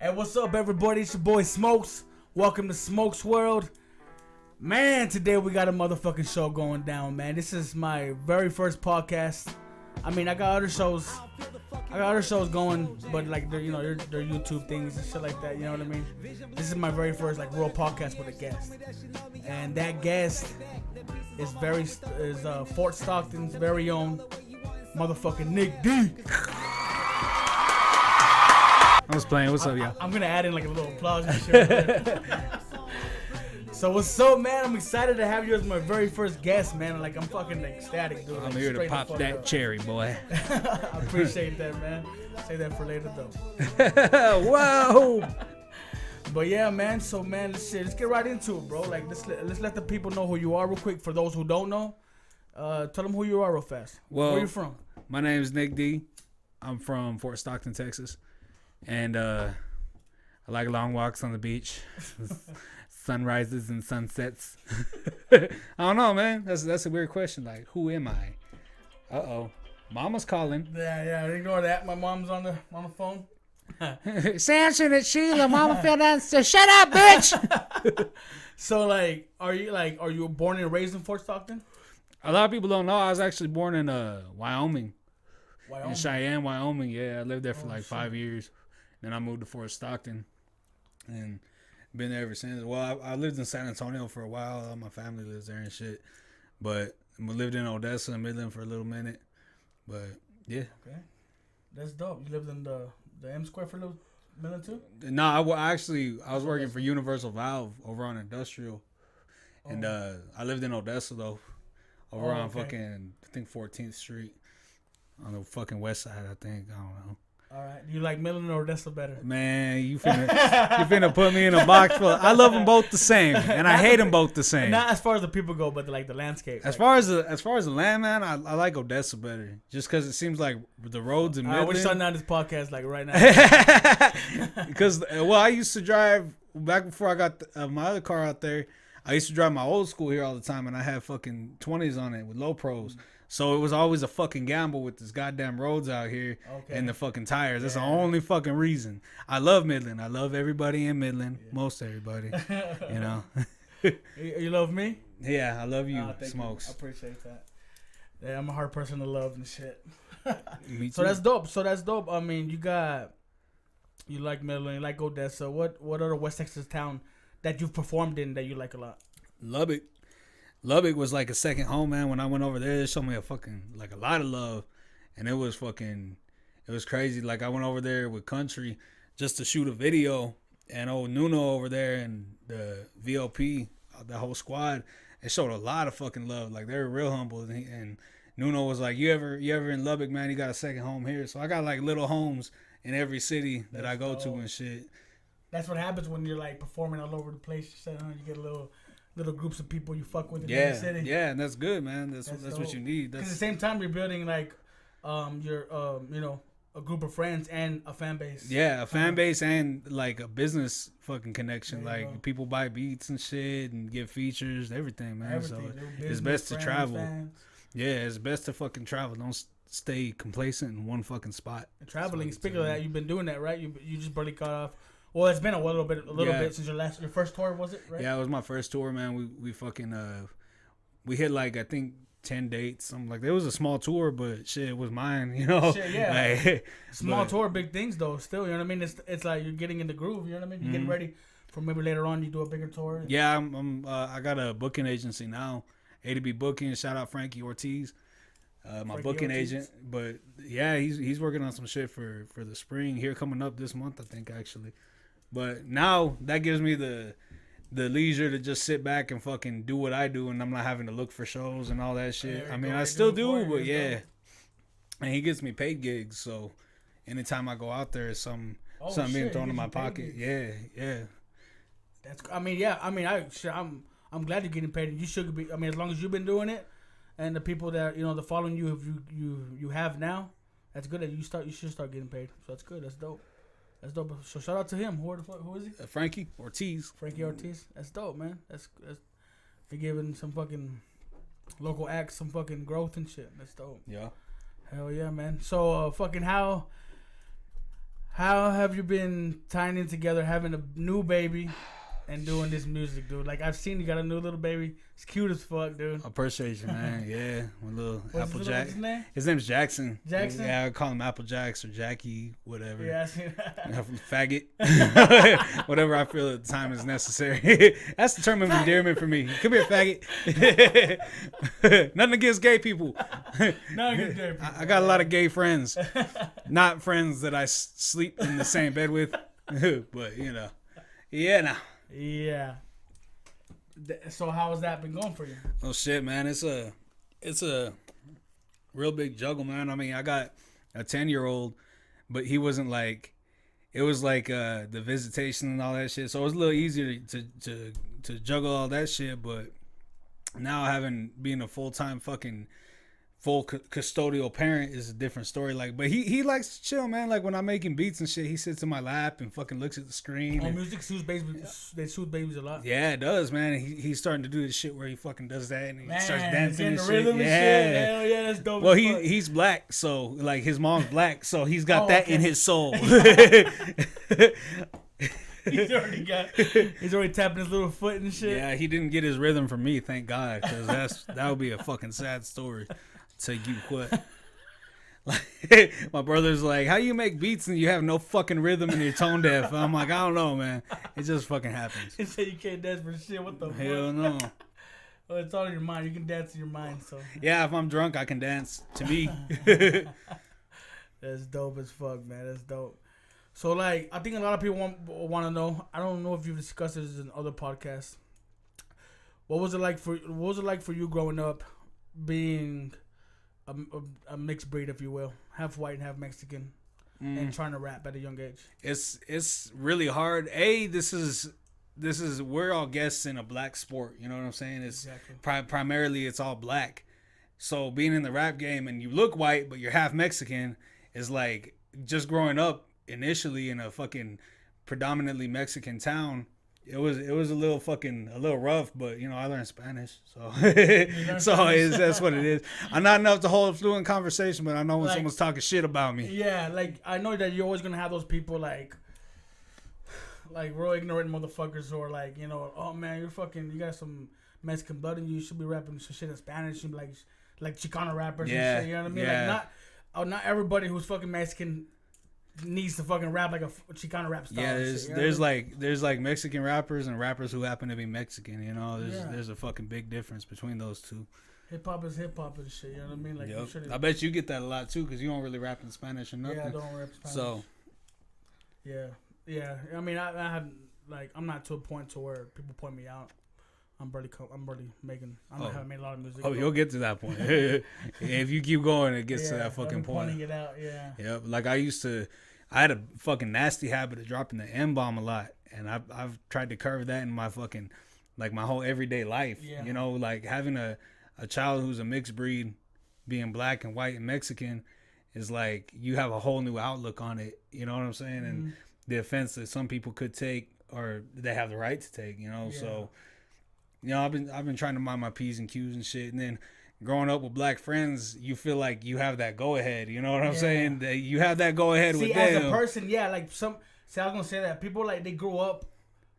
Hey, what's up, everybody? It's your boy Smokes. Welcome to SmokesWorld. Man, today we got a motherfucking show going down, man. This is my very first podcast. I mean, I got other shows going, but like they're they're YouTube things and shit like that. You know what I mean? This is my very first like real podcast with a guest, and that guest is Fort Stockton's very own motherfucking Nic D. I was playing. What's up, y'all? I'm gonna add in like a little applause and shit. So what's up, man? I'm excited to have you as my very first guest, man. Like I'm fucking ecstatic, dude. I'm here to pop that cherry, boy. I appreciate that, man. Say that for later, though. Whoa! But yeah, man. So man, let's get right into it, bro. Like let's let the people know who you are real quick. For those who don't know, tell them who you are real fast. Well, where you from? My name is Nic D. I'm from Fort Stockton, Texas. And I like long walks on the beach, sunrises and sunsets. I don't know, man. That's a weird question. Like, who am I? Uh-oh. Mama's calling. Yeah, ignore that. My mom's on the phone. Samson, it's Sheila. Mama fell down. So shut up, bitch. So, are you born and raised in Fort Stockton? A lot of people don't know. I was actually born in Wyoming. Wyoming? In Cheyenne, Wyoming. Yeah, I lived there for 5 years. Then I moved to Fort Stockton and been there ever since. Well, I lived in San Antonio for a while. All my family lives there and shit. But I lived in Odessa and Midland for a little minute. But, yeah. Okay. That's dope. You lived in the M Square for a little minute too? No, I was working for Universal Valve over on Industrial. Oh. And I lived in Odessa, though. Over on fucking, I think, 14th Street. On the fucking west side, I think. I don't know. All right, you like Midland or Odessa better? Man, you finna put me in a box full. I love them both the same, and I hate them both the same. Not as far as the people go, but the landscape. As far as the land, man, I like Odessa better, just because it seems like the roads in Midland. We're shutting down this podcast right now. Because I used to drive back before I got my other car out there. I used to drive my old school here all the time, and I had fucking 20s on it with low pros. So it was always a fucking gamble with this goddamn roads out here and the fucking tires. That's the only fucking reason. I love Midland. I love everybody in Midland. Yeah. Most everybody. You know. You love me? Yeah, I love you, Smokes. I appreciate that. Yeah, I'm a hard person to love and shit. Me too. So that's dope. I mean, you like Midland, you like Odessa. What other West Texas town that you've performed in that you like a lot? Lubbock was like a second home, man. When I went over there, they showed me a lot of love, and it was crazy. Like I went over there with Country just to shoot a video, and old Nuno over there and the VLP, the whole squad, they showed a lot of fucking love. Like they were real humble, and Nuno was like, "You ever in Lubbock, man? You got a second home here." So I got like little homes in every city that I go to and shit. That's what happens when you're like performing all over the place. You get a little groups of people you fuck with in the city. Yeah, and that's good, man. That's what you need. Because at the same time, you're building like, a group of friends and a fan base. Yeah, a fan base and like a business fucking connection. Like people buy beats and shit and get features, everything, man. So it's best to travel. Fans. Yeah, it's best to fucking travel. Don't stay complacent in one fucking spot. And traveling. Speaking of that, you've been doing that, right? You just barely got off. Well, it's been a little bit since your first tour, was it? Right? Yeah, it was my first tour, man. We fucking we hit like I think 10 dates. Something like that. It was a small tour, but shit, it was mine. You know, shit, yeah. Like, small tour, big things though. Still, you know what I mean? It's like you're getting in the groove. You know what I mean? You're getting ready for maybe later on you do a bigger tour. Yeah, I got a booking agency now. A to B Booking. Shout out Frankie Ortiz. My booking agent. But yeah, he's working on some shit for the spring here coming up this month, I think actually. But now that gives me the leisure to just sit back and fucking do what I do, and I'm not having to look for shows and all that shit. I mean, I still do, but yeah. And he gets me paid gigs, so anytime I go out there, something being thrown in my pocket. Yeah. I'm glad you're getting paid. And you should be. I mean, as long as you've been doing it, and the people that the following you have now, that's good. That you should start getting paid. So that's good. That's dope. That's dope. So shout out to him. Who is he? Frankie Ortiz. Frankie Ortiz. That's dope, man. That's you're giving some fucking local acts some fucking growth and shit. That's dope. Yeah. Hell yeah, man. So fucking how How have you been tying in together, having a new baby, and doing this music, dude? Like, I've seen you got a new little baby. It's cute as fuck, dude. I appreciate you, man. Yeah, my little What's Applejack. His name? His name's Jackson. Jackson? Yeah, I call him Applejacks or Jackie, whatever. Yeah, I seen that. Faggot. Whatever I feel at the time is necessary. That's the term of endearment for me. Come here, faggot. Nothing against gay people. Nothing against gay people. I got a lot of gay friends. Not friends that I sleep in the same bed with. But, you know. Yeah, nah. Yeah. So how has that been going for you? Oh shit, man! It's a real big juggle, man. I mean, I got a 10-year-old, but he wasn't like, it was like the visitation and all that shit. So it was a little easier to juggle all that shit. But now being a full-time fucking custodial parent is a different story. Like, but he likes to chill, man. Like when I'm making beats and shit, he sits in my lap and fucking looks at the screen. Music soothes babies. They soothe babies a lot. Yeah, it does, man. And he's starting to do this shit where he fucking does that and he starts dancing and the shit. rhythm and shit. Hell yeah, that's dope. Well, he's black, so like his mom's black, so he's got that in his soul. He's already tapping his little foot and shit. Yeah, he didn't get his rhythm from me, thank God, because that would be a fucking sad story. Tell you what. Like, my brother's like, how you make beats and you have no fucking rhythm and you're tone deaf? I'm like, I don't know, man. It just fucking happens. He said you can't dance for shit. What the fuck? Hell no. Well, it's all in your mind. You can dance in your mind. So yeah, if I'm drunk, I can dance. To me. That's dope as fuck, man. That's dope. So like, I think a lot of people want to know. I don't know if you've discussed this in other podcasts. What was it like for you growing up, being a mixed breed, if you will, half white and half Mexican, and trying to rap at a young age? It's really hard. This is we're all guests in a black sport. You know what I'm saying? It's exactly. Primarily it's all black. So being in the rap game and you look white but you're half Mexican is like just growing up initially in a fucking predominantly Mexican town. It was a little rough, but you know I learned Spanish, so that's what it is. I'm not enough to hold a fluent conversation, but I know when someone's talking shit about me. Yeah, like I know that you're always gonna have those people like real ignorant motherfuckers who are like, you know, oh man, you got some Mexican blood in you. You should be rapping some shit in Spanish. You like Chicano rappers and shit. You know what I mean? Yeah. Like not everybody who's fucking Mexican needs to fucking rap like a Chicano rap style. Yeah, there's shit, like Mexican rappers and rappers who happen to be Mexican. You know, there's a fucking big difference between those two. Hip hop is hip hop and shit. You know what I mean? Like, yep. I bet you get that a lot too, because you don't really rap in Spanish or nothing. Yeah, I don't rap Spanish. So, yeah. I mean, I have like, I'm not to a point to where people point me out. I'm barely making. I haven't made a lot of music. Oh, you'll get to that point. If you keep going, it gets to that fucking point. Pointing it out, yeah. Yep. Like I had a fucking nasty habit of dropping the M-bomb a lot, and I've tried to curve that in my fucking, like my whole everyday life. Yeah. You know, like having a child who's a mixed breed, being black and white and Mexican, is like you have a whole new outlook on it. You know what I'm saying? And the offense that some people could take, or they have the right to take. You know, so you know I've been trying to mind my P's and Q's and shit, and then growing up with black friends, you feel like you have that go ahead. You know what I'm saying? That you have that go ahead with them. See, as a person, like I was gonna say that people like they grow up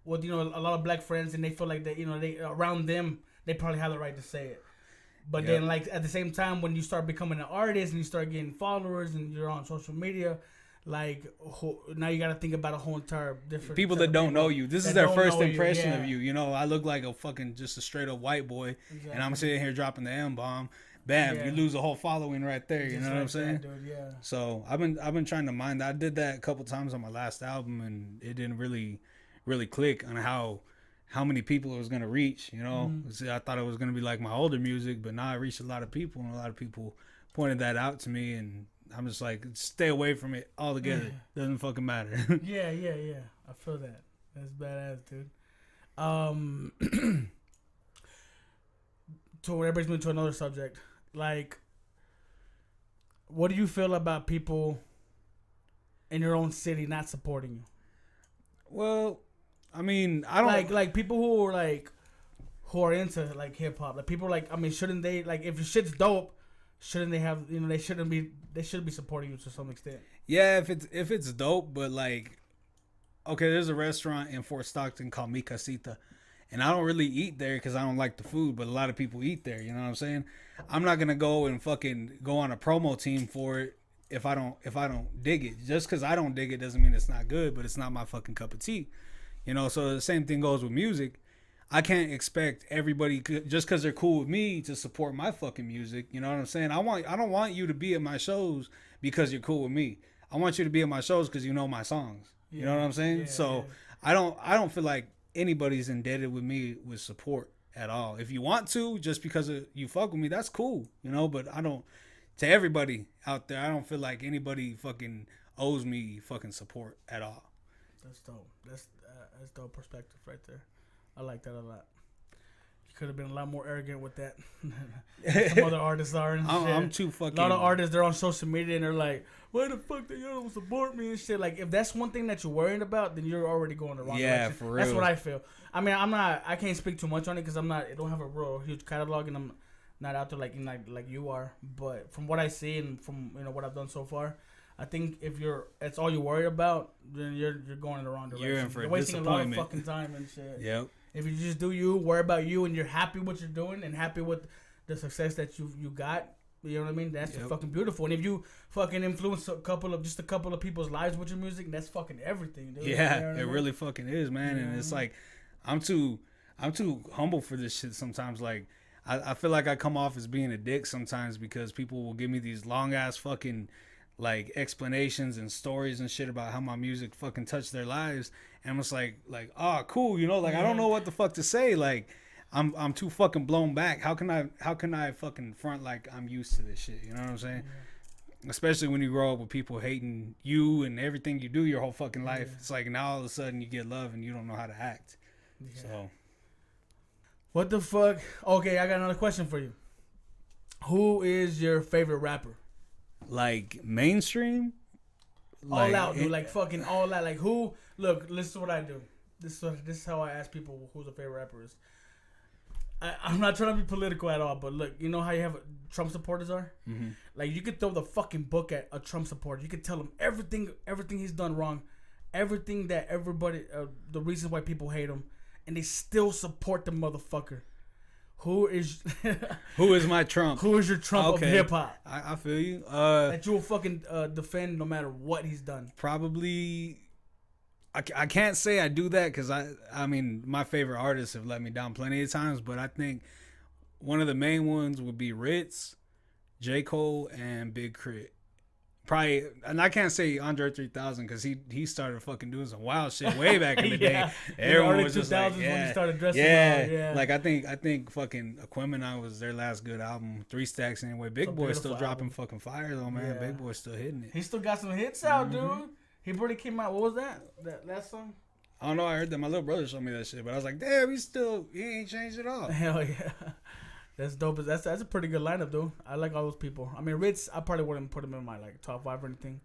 with, you know, a lot of black friends, and they feel like that, you know, they around them, they probably have the right to say it. But then, like at the same time, when you start becoming an artist and you start getting followers and you're on social media, like now you got to think about a whole entire different people that don't know you. This is their first impression of you. You know, I look like a fucking just a straight up white boy, and I'm sitting here dropping the M-bomb. Bam, you lose a whole following right there. You know what I'm saying? Dude, yeah. So I've been trying to mind that. I did that a couple times on my last album, and it didn't really click on how many people it was gonna reach. You know, See, I thought it was gonna be like my older music, but now it reached a lot of people, and a lot of people pointed that out to me, and I'm just like, stay away from it altogether. Doesn't fucking matter. Yeah. I feel that. That's badass, dude. So that brings me to another subject. Like, what do you feel about people in your own city not supporting you? Well, I mean, I don't like people who are into like hip hop. Like people like, I mean, shouldn't they, like, if your shit's dope, shouldn't they have? They shouldn't be. They should be supporting you to some extent. Yeah, if it's dope, but like, okay, there's a restaurant in Fort Stockton called Mi Casita, and I don't really eat there because I don't like the food, but a lot of people eat there. You know what I'm saying? I'm not gonna go and fucking go on a promo team for it if I don't dig it. Just because I don't dig it doesn't mean it's not good, but it's not my fucking cup of tea. So the same thing goes with music. I can't expect everybody just because they're cool with me to support my fucking music. You know what I'm saying? I don't want you to be at my shows because you're cool with me. I want you to be at my shows because you know my songs. You know what I'm saying? So I don't feel like anybody's indebted with me with support at all. If you want to, just because you fuck with me, that's cool. But I don't. To everybody out there, I don't feel like anybody fucking owes me fucking support at all. That's dope. That's dope perspective right there. I like that a lot. You could have been a lot more arrogant with that. Some other artists are and shit. I'm too fucking. A lot of artists, they're on social media and they're like, "Why the fuck they don't support me and shit?" Like, if that's one thing that you're worried about, then you're already going the wrong direction. Yeah, for real. That's what I feel. I mean, I can't speak too much on it because I don't have a real huge catalog and I'm not out there like you are. But from what I see and from what I've done so far, I think if that's all you're worried about, then you're going in the wrong direction. You're in for you're wasting a lot of disappointment. fucking time and shit. Yep. If you just do you, worry about you, and you're happy with what you're doing and happy with the success that you got, you know what I mean? That's just fucking beautiful. And if you fucking influence a couple of people's lives with your music, that's fucking everything, dude. Yeah, you know what I mean? really fucking is, man. And it's like, I'm too humble for this shit sometimes. Like, I feel like I come off as being a dick sometimes because people will give me these long ass fucking like explanations and stories and shit about how my music fucking touched their lives, and I'm just like, oh, cool, I don't know what the fuck to say. Like, I'm too fucking blown back. How can I fucking front like I'm used to this shit? You know what I'm saying? Yeah. Especially when you grow up with people hating you and everything you do your whole fucking life. Yeah. It's like now all of a sudden you get love and you don't know how to act. Yeah. So, what the fuck? Okay, I got another question for you. Who is your favorite rapper? Like mainstream? All out, dude. Like fucking all out. Like who? Look, listen to what I do. This is how I ask people who's their favorite rapper is. I'm not trying to be political at all, but look, you know how you have Trump supporters are? Mm-hmm. Like, you could throw the fucking book at a Trump supporter. You could tell him everything he's done wrong, everything that everybody, the reasons why people hate him, and they still support the motherfucker. Who is my Trump? Who is your Trump of hip hop? I feel you. That you will fucking defend no matter what he's done. Probably. I can't say I do that because I mean my favorite artists have let me down plenty of times, but I think one of the main ones would be Ritz, J. Cole, and Big Crit. Probably, and I can't say Andre 3000 because he started fucking doing some wild shit way back in the day. Everyone was just like, when he started dressing yeah. Like I think fucking Aquemini was their last good album. 3 Stacks anyway. Big Boy's still dropping fucking fire though, man. Yeah. Big Boy's still hitting it. He still got some hits out, dude. He already came out. What was that last song? I don't know. I heard that. My little brother showed me that shit, but I was like, damn, he ain't changed at all. Hell yeah. That's dope. That's a pretty good lineup, dude. I like all those people. I mean, Ritz, I probably wouldn't put him in my like top 5 or anything,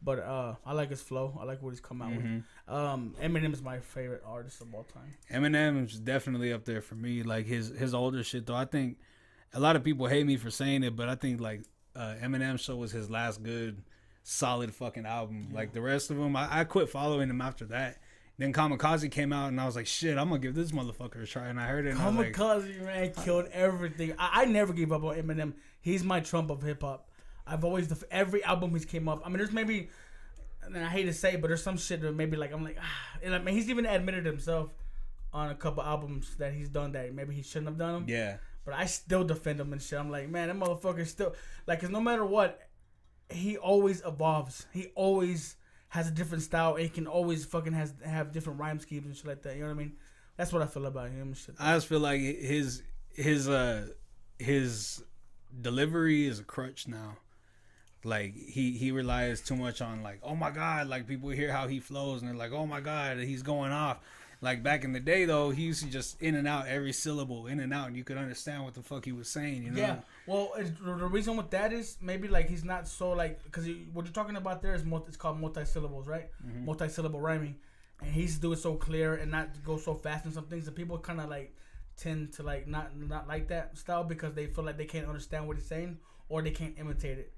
but I like his flow. I like what he's come out with. Eminem is my favorite artist of all time. Eminem is definitely up there for me. Like his older shit though. I think a lot of people hate me for saying it, but I think like Eminem Show was his last good, solid fucking album. Yeah. Like the rest of them, I quit following him after that. Then Kamikaze came out, and I was like, shit, I'm going to give this motherfucker a try. And I heard it, and Kamikaze, I was like, man, killed everything. I never gave up on Eminem. He's my Trump of hip-hop. I've always, every album he's came up. I mean, there's maybe, and I hate to say it, but there's some shit that maybe, like, I'm like, and I mean, he's even admitted himself on a couple albums that he's done that maybe he shouldn't have done them. Yeah. But I still defend him and shit. I'm like, man, that motherfucker still, like, because no matter what, he always evolves. He always has a different style, and he can always fucking have different rhyme schemes and shit like that. You know what I mean? That's what I feel about him and shit. I just feel like his delivery is a crutch now. Like he relies too much on like, oh my god, like people hear how he flows and they're like, oh my god, he's going off. Like back in the day though, he used to just in and out every syllable, in and out, and you could understand what the fuck he was saying. You know? Yeah. Well, the reason with that is maybe like he's not so like, because what you're talking about there is it's called multi-syllables, right? Mm-hmm. Multi-syllable rhyming, and he used to do it so clear and not go so fast and some things that people kind of like tend to like not like that style because they feel like they can't understand what he's saying, or they can't imitate it.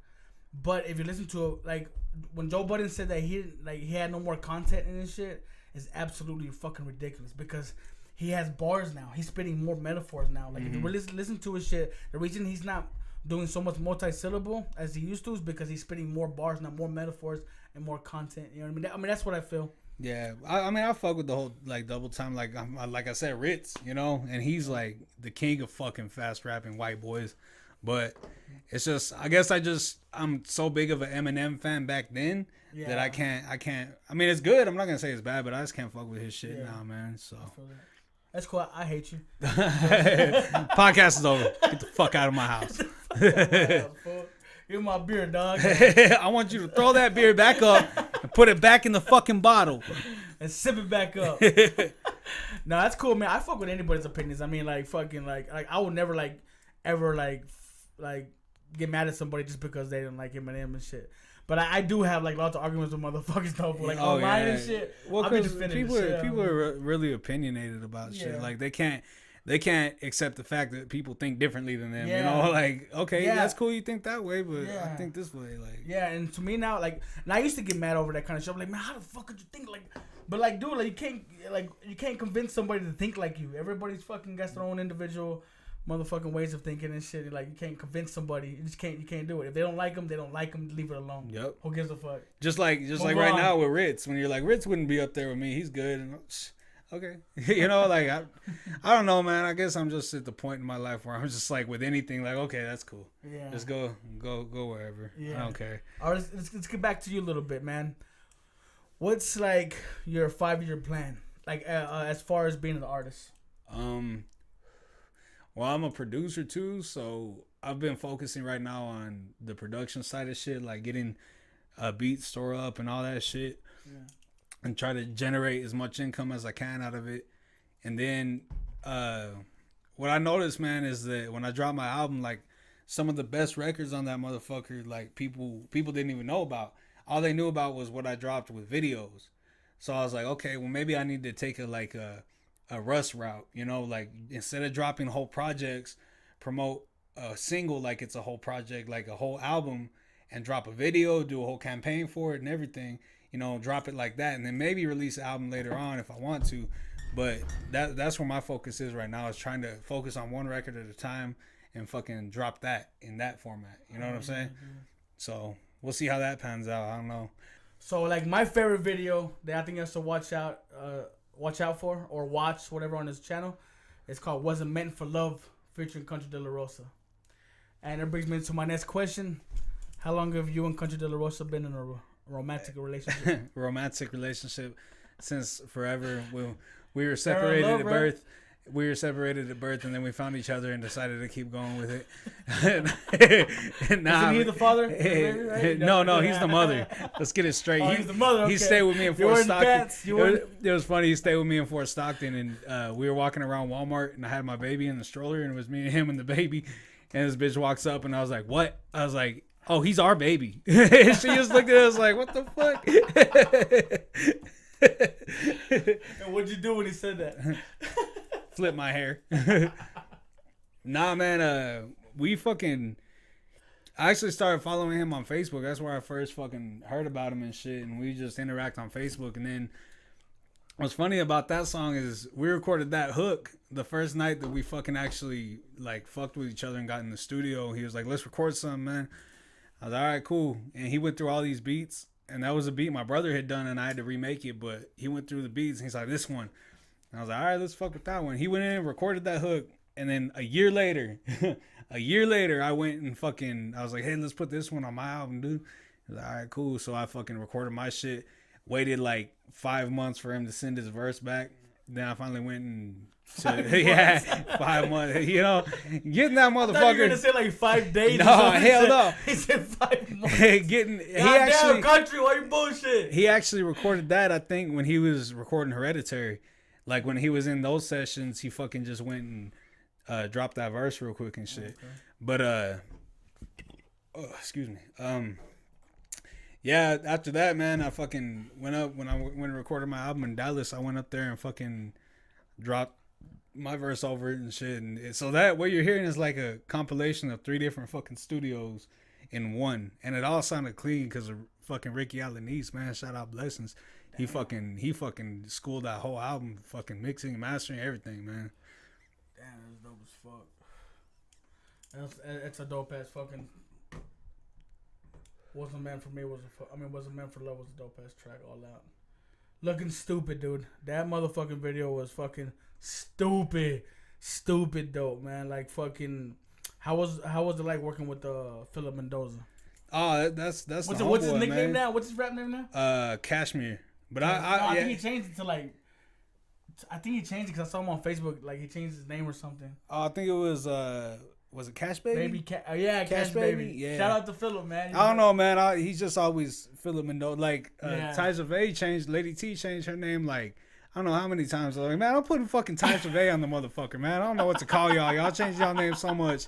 But if you listen to it, like when Joe Budden said that he had no more content in his shit, is absolutely fucking ridiculous because he has bars now. He's spitting more metaphors now. Like if you really listen to his shit, the reason he's not doing so much multi-syllable as he used to is because he's spitting more bars now, more metaphors and more content. You know what I mean? That's what I feel. Yeah, I mean, I fuck with the whole like double time, like I said, Ritz, you know, and he's like the king of fucking fast rapping white boys. But it's just, I guess I'm so big of an Eminem fan back then that I can't. I mean, it's good. I'm not gonna say it's bad, but I just can't fuck with his shit now, man. So that's cool. I hate you. Podcast is over. Get the fuck out of my house. Give my beer, dog. I want you to throw that beer back up and put it back in the fucking bottle and sip it back up. No, that's cool, man. I fuck with anybody's opinions. I mean, like fucking like I would never like ever like get mad at somebody just because they didn't like Eminem and shit. But I do have like lots of arguments with motherfuckers though, like online and shit. Well, because people are really opinionated about shit. Like they can't accept the fact that people think differently than them. You know, like okay, that's cool. You think that way, but I think this way. Like and to me now, like, and I used to get mad over that kind of shit. I'm like, man, how the fuck could you think like? But like, dude, like you can't convince somebody to think like you. Everybody's fucking got their own individual motherfucking ways of thinking and shit. Like you can't convince somebody. You can't do it. If they don't like them, they don't like them. Leave it alone. Yep. Who gives a fuck? Just like right now with Ritz, when you're like Ritz wouldn't be up there with me. He's good. And, okay. You know, like I don't know, man. I guess I'm just at the point in my life where I'm just like with anything, like okay, that's cool. Yeah. Just go wherever. Yeah. I don't care. All right, let's get back to you a little bit, man. What's like your 5-year plan, like as far as being an artist? Well, I'm a producer too, so I've been focusing right now on the production side of shit, like getting a beat store up and all that shit, and try to generate as much income as I can out of it. And then what I noticed, man, is that when I drop my album, like some of the best records on that motherfucker, like people didn't even know about. All they knew about was what I dropped with videos. So I was like, okay, well maybe I need to take a Russ route, you know, like instead of dropping whole projects, promote a single like it's a whole project, like a whole album, and drop a video, do a whole campaign for it and everything, you know, drop it like that, and then maybe release an album later on if I want to. But that's where my focus is right now, is trying to focus on one record at a time and fucking drop that in that format. You know what I'm saying? So we'll see how that pans out. I don't know. So like my favorite video that I think you have to watch out for or watch whatever on his channel, it's called Wasn't Meant for Love featuring Country De La Rosa. And it brings me to my next question. How long have you and Country De La Rosa been in a romantic relationship? Romantic relationship since forever. We were separated at birth. We were separated at birth, and then we found each other and decided to keep going with it. Isn't he the father? No, he's the mother. Let's get it straight. He's the mother. Okay. He stayed with me in Fort Stockton. It was funny. He stayed with me in Fort Stockton, and we were walking around Walmart, and I had my baby in the stroller, and it was me and him and the baby. And this bitch walks up, and I was like, "What?" I was like, "Oh, he's our baby." She just looked at us like, "What the fuck?" And what'd you do when he said that? Flip my hair. Nah, man. I actually started following him on Facebook. That's where I first fucking heard about him and shit. And we just interact on Facebook. And then what's funny about that song is we recorded that hook the first night that we fucking actually like fucked with each other and got in the studio. He was like, "Let's record something, man." I was like, "All right, cool." And he went through all these beats. And that was a beat my brother had done, and I had to remake it. But he went through the beats, and he's like, "This one." And I was like, all right, let's fuck with that one. He went in and recorded that hook. And then a year later, I went and I was like, hey, let's put this one on my album, dude. He was like, all right, cool. So I fucking recorded my shit. Waited like 5 months for him to send his verse back. Then I finally went and 5 months. You know, getting that motherfucker. I thought you were gonna say like 5 days. No, hell no. He said 5 months. Damn, country, why you bullshit? He actually recorded that, I think, when he was recording Hereditary. Like when he was in those sessions, he fucking just went and dropped that verse real quick and shit. Okay. But excuse me. Yeah, after that, man, I fucking went up when I went and recorded my album in Dallas. I went up there and fucking dropped my verse over it and shit. And so that what you're hearing is like a compilation of 3 different fucking studios in one, and it all sounded clean because of fucking Ricky Allen East, man. Shout out Blessings. He fucking schooled that whole album, fucking mixing, mastering, everything, man. Damn, that's dope as fuck. That's a dope ass fucking. Wasn't Meant for Me Wasn't Meant for Love was a dope ass track all out. Looking stupid, dude. That motherfucking video was fucking stupid dope, man. Like fucking. How was it like working with Philip Mendoza? Oh, that's what's his nickname now? What's his rap name now? Cashmere. But I think he changed it to like. I think he changed it because I saw him on Facebook. Like he changed his name or something. Oh, I think it was it Cash Baby? Cash Baby. Yeah. Shout out to Philip, man. I don't know, man. He's just always Philip Mendoza. Like Tyza Vay changed. Lady T changed her name like. I don't know how many times. Like, man, I'm putting fucking Tyza Vay on the motherfucker, man. I don't know what to call y'all. Y'all changed y'all names so much.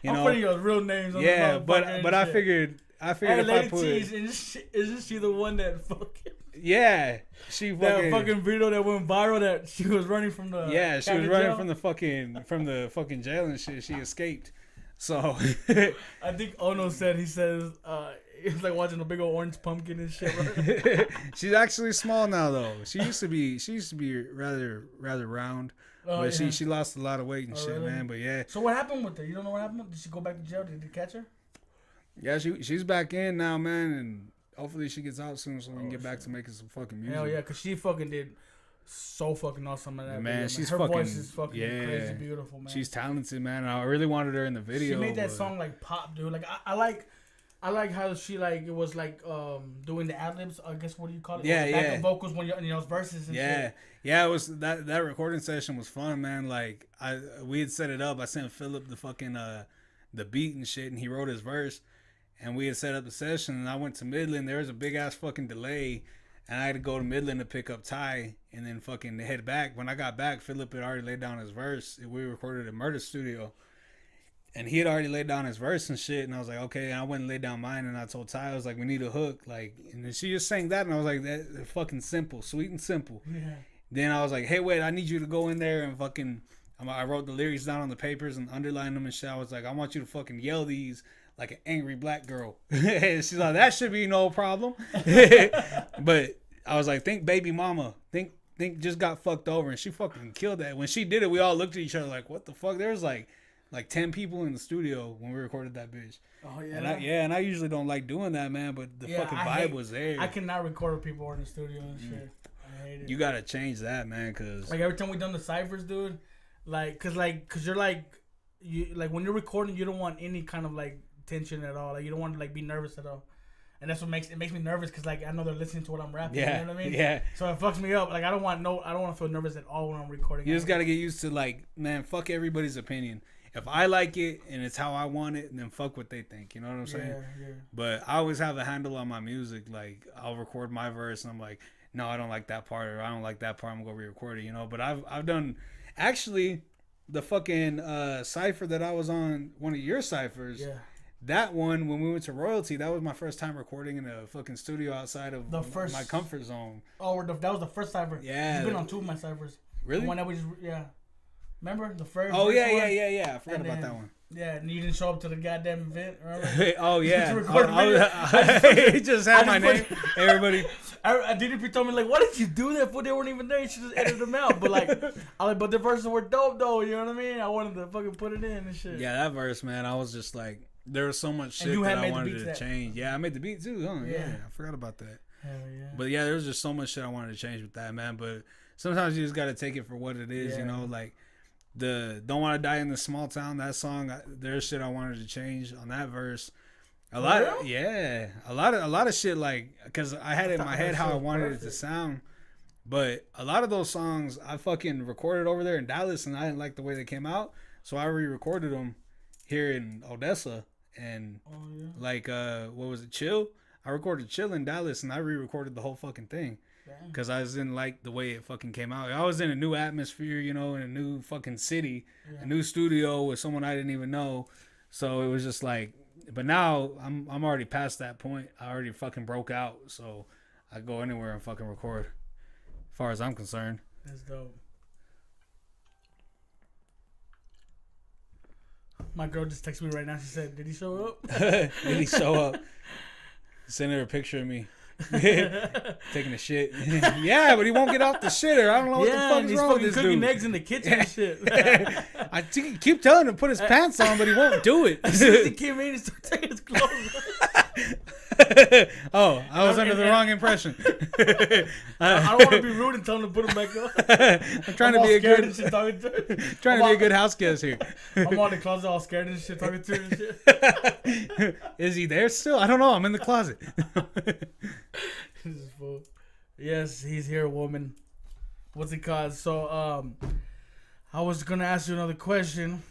I'm putting your real names on the motherfucker. But I figured hey, if Lady I put... isn't she the one that fucking... Yeah. She fucking... That fucking video that went viral that she was running from the... Yeah, she was running from the fucking jail and shit. She escaped. So... I think Ono said, it's like watching a big old orange pumpkin and shit. Right? She's actually small now though. She used to be rather round. But she lost a lot of weight and shit, really? Man. But yeah. So what happened with her? You don't know what happened? Did she go back to jail? Did they catch her? Yeah, she's back in now, man, and hopefully she gets out soon so we can get back to making some fucking music. Hell yeah, because she fucking did so fucking awesome in that man, video, she's her fucking, voice is fucking crazy beautiful, man. She's talented, man. I really wanted her in the video. She made that song like pop, dude. Like I like how she like it was like doing the ad libs. I guess what do you call it? Yeah, backup vocals when you're in those verses. And shit. Yeah. It was that recording session was fun, man. Like we had set it up. I sent Philip the fucking the beat and shit, and he wrote his verse. And we had set up the session, and I went to Midland. There was a big ass fucking delay, and I had to go to Midland to pick up Ty, and then fucking head back. When I got back, Philip had already laid down his verse. We recorded at Murder Studio. And he had already laid down his verse and shit. And I was like, okay. And I went and laid down mine. And I told Ty, I was like, we need a hook. Like, and then she just sang that. And I was like, that's fucking simple. Sweet and simple. Yeah. Then I was like, hey, wait, I need you to go in there and fucking... I wrote the lyrics down on the papers and underlined them and shit. I was like, I want you to fucking yell these like an angry black girl. She's like, that should be no problem. But I was like, think baby mama. Think just got fucked over. And she fucking killed that. When she did it, we all looked at each other like, what the fuck? There was like 10 people in the studio when we recorded that bitch. Oh yeah. And I usually don't like doing that, man, but the fucking vibe was there. I cannot record with people in the studio and shit. I hate it. You gotta change that, man, cause like every time we done the ciphers, dude, cause you're when you're recording, you don't want any kind of like tension at all. Like you don't want to like be nervous at all. And that's what makes me nervous because like I know they're listening to what I'm rapping. Yeah, you know what I mean? Yeah. So it fucks me up. Like I don't want to feel nervous at all when I'm recording. You just gotta get used to like, man, fuck everybody's opinion. If I like it and it's how I want it, then fuck what they think. You know what I'm saying? Yeah. But I always have a handle on my music. Like I'll record my verse and I'm like, no, I don't like that part, or I don't like that part. I'm gonna go re-record it. You know. But I've done actually the fucking cipher that I was on, one of your ciphers. Yeah. That one, when we went to Royalty, that was my first time recording in a fucking studio outside of my comfort zone. Oh, that was the first cipher. Yeah. You've been on 2 of my ciphers. Really? The one that we just, Remember the first? Oh yeah. I forgot about that one. Yeah, and you didn't show up to the goddamn event. Remember? Oh yeah. He just had my name. Everybody. DDP told me like, why did you do that? But they weren't even there. You should just edit them out. But like, but the verses were dope though. You know what I mean? I wanted to fucking put it in and shit. Yeah, that verse, man. I was just like, there was so much shit that I wanted to change. Yeah, I made the beat too. Huh? Yeah, I forgot about that. Hell yeah. But yeah, there was just so much shit I wanted to change with that, man. But sometimes you just gotta take it for what it is. You know, like. The Don't Want to Die in the Small Town, that song, there's shit I wanted to change on that verse. A lot of shit, like, because I had it in my head how I wanted it to sound, but a lot of those songs I fucking recorded over there in Dallas and I didn't like the way they came out, so I re-recorded them here in Odessa, and like what was it, Chill? I recorded Chill in Dallas and I re-recorded the whole fucking thing. Because I just didn't like the way it fucking came out. I was in a new atmosphere, you know, in a new fucking city, a new studio with someone I didn't even know. So it was just like, but now I'm already past that point. I already fucking broke out. So I go anywhere and fucking record, as far as I'm concerned. That's dope. My girl just texted me right now. She said, "Did he show up?" Did he show up? Send her a picture of me taking a shit. Yeah, but he won't get off the shitter. I don't know what the fuck is wrong with this dude. Cooking eggs in the kitchen and shit. I keep telling him to put his pants on, but he won't do it. As soon as he came in, he started taking his clothes off. Oh, I was under the wrong impression. I don't want to be rude and tell him to put them back on. I'm trying to be a good, trying to be a good house guest here. I'm on the closet all scared and shit, talking to him and shit. Is he there still? I don't know. I'm in the closet. This is full. Yes, he's here, woman. What's it called? So, I was gonna ask you another question.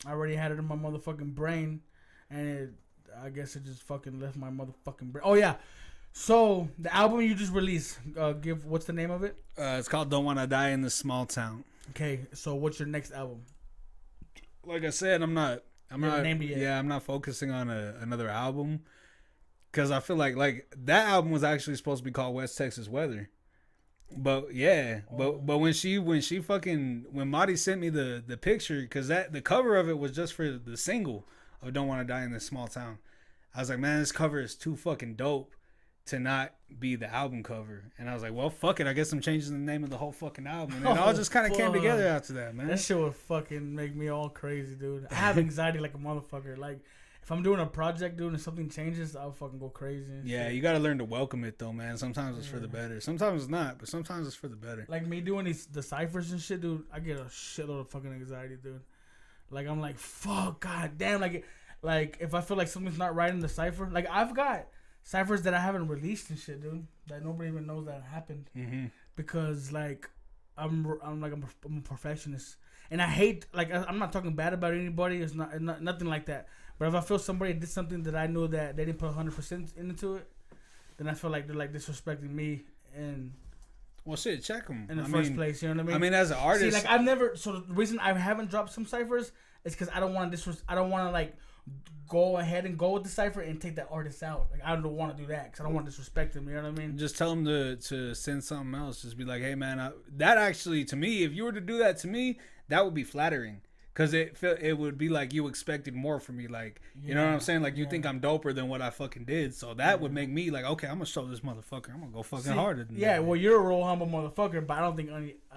I already had it in my motherfucking brain, and I guess it just fucking left my motherfucking brain. Oh yeah. So the album you just released, what's the name of it? It's called "Don't Wanna Die in This Small Town." Okay, so what's your next album? Like I said, I'm not focusing on another album because I feel like that album was actually supposed to be called West Texas Weather. But yeah, but when Marty sent me the picture, because the cover of it was just for the single of "Don't Wanna Die in This Small Town," I was like, man, this cover is too fucking dope to not be the album cover. And I was like, well, fuck it, I guess I'm changing the name of the whole fucking album. And it all just kind of came together after that, man. That shit would fucking make me all crazy, dude. I have anxiety like a motherfucker. Like, if I'm doing a project, dude, and something changes, I'll fucking go crazy. Yeah, shit. You gotta learn to welcome it, though, man. Sometimes it's for the better. Sometimes it's not, but sometimes it's for the better. Like me doing the ciphers and shit, dude, I get a shitload of fucking anxiety, dude. Like, I'm like, fuck, god damn. Like if I feel like something's not right in the cipher, like I've got ciphers that I haven't released and shit, dude, that nobody even knows that happened. Mm-hmm. Because like I'm a perfectionist, and I hate, like, I'm not talking bad about anybody. It's not nothing like that. But if I feel somebody did something that I know that they didn't put 100% into it, then I feel like they're like disrespecting me. And well, shit, check them in the first place. You know what I mean? I mean, as an artist, see, like I've never. So the reason I haven't dropped some ciphers is because I don't want to I don't want to like go ahead and go with the cipher and take that artist out. Like, I don't want to do that because I don't want to disrespect them. You know what I mean? Just tell them to send something else. Just be like, hey man, that actually, to me, if you were to do that to me, that would be flattering. Cause it would be like you expected more from me, like, you know what I'm saying? Like, you think I'm doper than what I fucking did, so that would make me like, okay, I'm gonna show this motherfucker, I'm gonna go fucking harder than that. Well, you're a real humble motherfucker, but I don't think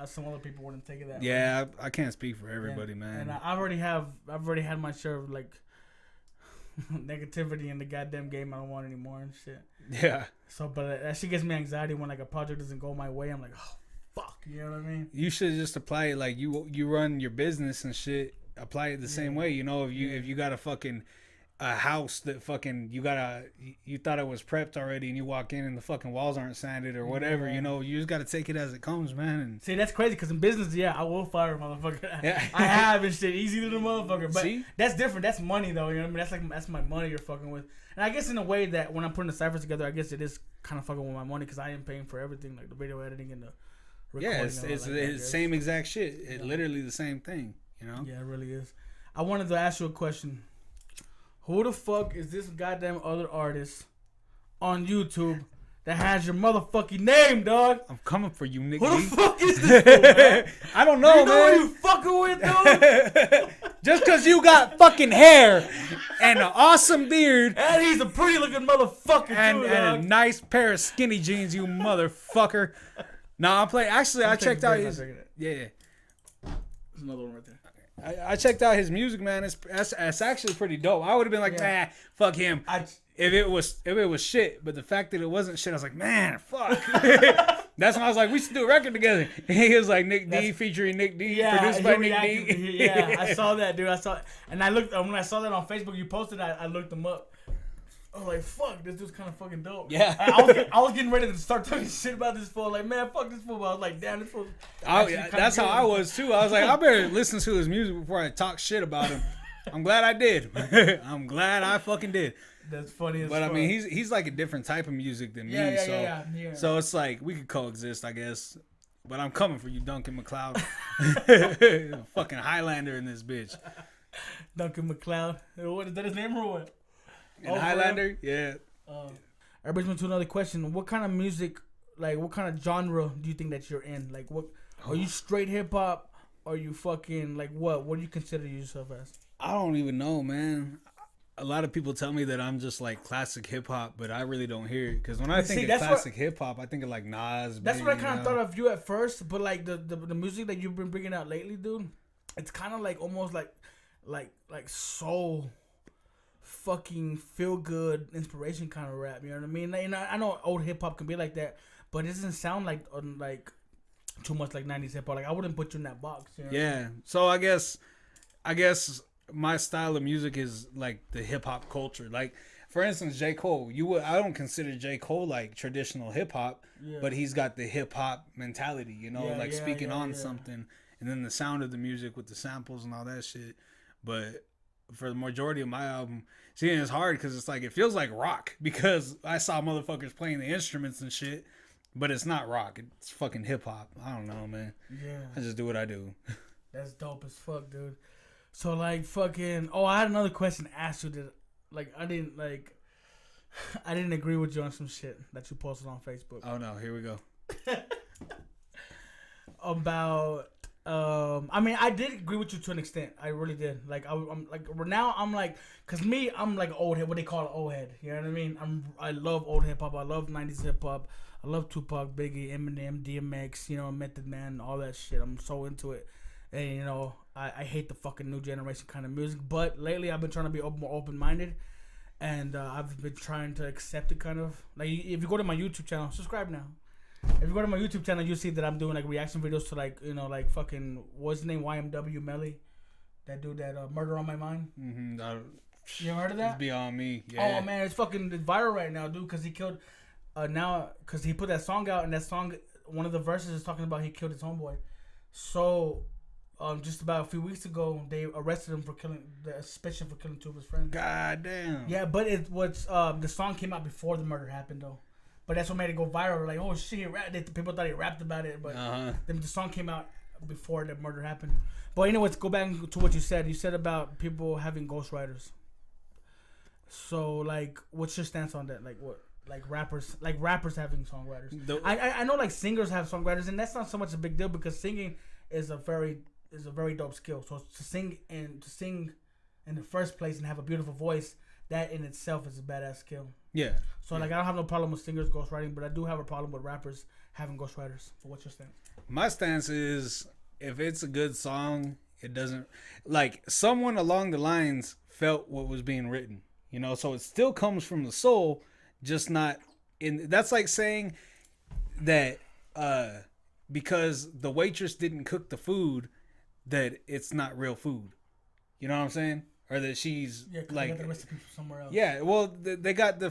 some other people wouldn't take it that way. Yeah, I can't speak for everybody, man. And I've already had my share of like negativity in the goddamn game. I don't want anymore and shit. Yeah. So, but that shit gives me anxiety when like a project doesn't go my way. I'm like, oh. Fuck, you know what I mean? You should just apply it like you run your business and shit. Apply it the same way, you know. If you got a house that fucking you thought it was prepped already, and you walk in and the fucking walls aren't sanded or whatever, you know, you just got to take it as it comes, man. And see, that's crazy because in business, I will fire a motherfucker. Yeah. I have and shit, easy to the motherfucker. But that's different. That's money though. You know what I mean? That's my money you're fucking with. And I guess in a way that when I'm putting the ciphers together, I guess it is kind of fucking with my money because I am paying for everything, like the video editing and the. Yeah, it's the same exact shit. It's literally the same thing, you know? Yeah, it really is. I wanted to ask you a question. Who the fuck is this goddamn other artist on YouTube that has your motherfucking name, dog? I'm coming for you, Nic D. Who the fuck is this fool, man? I don't know, man. You know who you fucking with, dude? Just because you got fucking hair and an awesome beard. And he's a pretty looking motherfucker, and a nice pair of skinny jeans, you motherfucker. No, I'm playing. Actually, I checked out his. Yeah. There's another one right there. I checked out his music, man. It's actually pretty dope. I would have been like, nah, fuck him. If it was shit, but the fact that it wasn't shit, I was like, man, fuck. That's when I was like, we should do a record together. And he was like, Nic D featuring Nic D, produced by Nic D. Yeah, I saw that, dude. And I looked when I saw that on Facebook. You posted, I looked them up. I was like, fuck, this dude's kind of fucking dope. Yeah. I was getting ready to start talking shit about this fool. Like, man, fuck this fool. But I was like, damn, this fool. That's how I was, too. I was like, I better listen to his music before I talk shit about him. I'm glad I did. I'm glad I fucking did. That's funny as fuck. But, I mean, he's he's like a different type of music than me. Yeah. So it's like, we could coexist, I guess. But I'm coming for you, Duncan MacLeod. Fucking Highlander in this bitch. Duncan MacLeod. What, is that his name or what? Highlander, yeah. Everybody's went to another question. What kind of music, like, what kind of genre do you think that you're in? Like, what are you straight hip hop? Are you fucking like what? What do you consider yourself as? I don't even know, man. A lot of people tell me that I'm just like classic hip hop, but I really don't hear it. Because when I think of classic hip hop, I think of like Nas. That's what I kind of thought of you at first, but like the music that you've been bringing out lately, dude, it's kind of like almost like soul, fucking feel good inspiration kind of rap. You know what I mean? Like, you know, I know old hip hop can be like that, but it doesn't sound like too much like 90s hip hop. Like I wouldn't put you in that box. You know yeah. So I guess my style of music is like the hip hop culture. Like for instance, J. Cole. I don't consider J. Cole like traditional hip hop, but he's got the hip hop mentality, you know, speaking on something, and then the sound of the music with the samples and all that shit. But for the majority of my album, seeing it's hard because it's like it feels like rock because I saw motherfuckers playing the instruments and shit, but it's not rock. It's fucking hip hop. I don't know, man. Yeah. I just do what I do. That's dope as fuck, dude. So like fucking. Oh, I had another question to ask you that like I didn't agree with you on some shit that you posted on Facebook. Oh no, here we go. About I mean I did agree with you to an extent. I really did. Like I'm like now I'm like, cause me I'm like old head, what they call an old head. You know what I mean? I love old hip hop. I love 90s hip hop. I love Tupac, Biggie, Eminem, DMX. You know, Method Man, all that shit. I'm so into it. And you know, I hate the fucking new generation kind of music. But lately I've been trying to be more open minded. And I've been trying to accept it kind of. Like if you go to my YouTube channel, subscribe now. If you go to my YouTube channel, you'll see that I'm doing like reaction videos to like, you know, like fucking, what's his name? YMW Melly. That dude that Murder on My Mind. Mm-hmm. You ever heard of that? It's beyond me. Yeah. Oh man, it's viral right now, dude, because he killed, because he put that song out, and that song, one of the verses is talking about he killed his homeboy. So, just about a few weeks ago, they arrested him for suspicion for killing two of his friends. God damn. Yeah, but it was, the song came out before the murder happened, though. But that's what made it go viral. Like, oh shit, people thought he rapped about it, but the song came out before the murder happened. But anyways, go back to what you said. You said about people having ghostwriters. So, like, what's your stance on that? Like, what? Like rappers having songwriters. I know like singers have songwriters, and that's not so much a big deal because singing is a very dope skill. So to sing in the first place and have a beautiful voice, that in itself is a badass skill. Yeah. So like I don't have no problem with singers ghostwriting, but I do have a problem with rappers having ghostwriters. So what's your stance? My stance is if it's a good song, it doesn't, like, someone along the lines felt what was being written, you know, so it still comes from the soul, just not in. That's like saying that because the waitress didn't cook the food, that it's not real food. You know what I'm saying? Or that she's like, they got the recipe from somewhere else. Yeah, well, they got the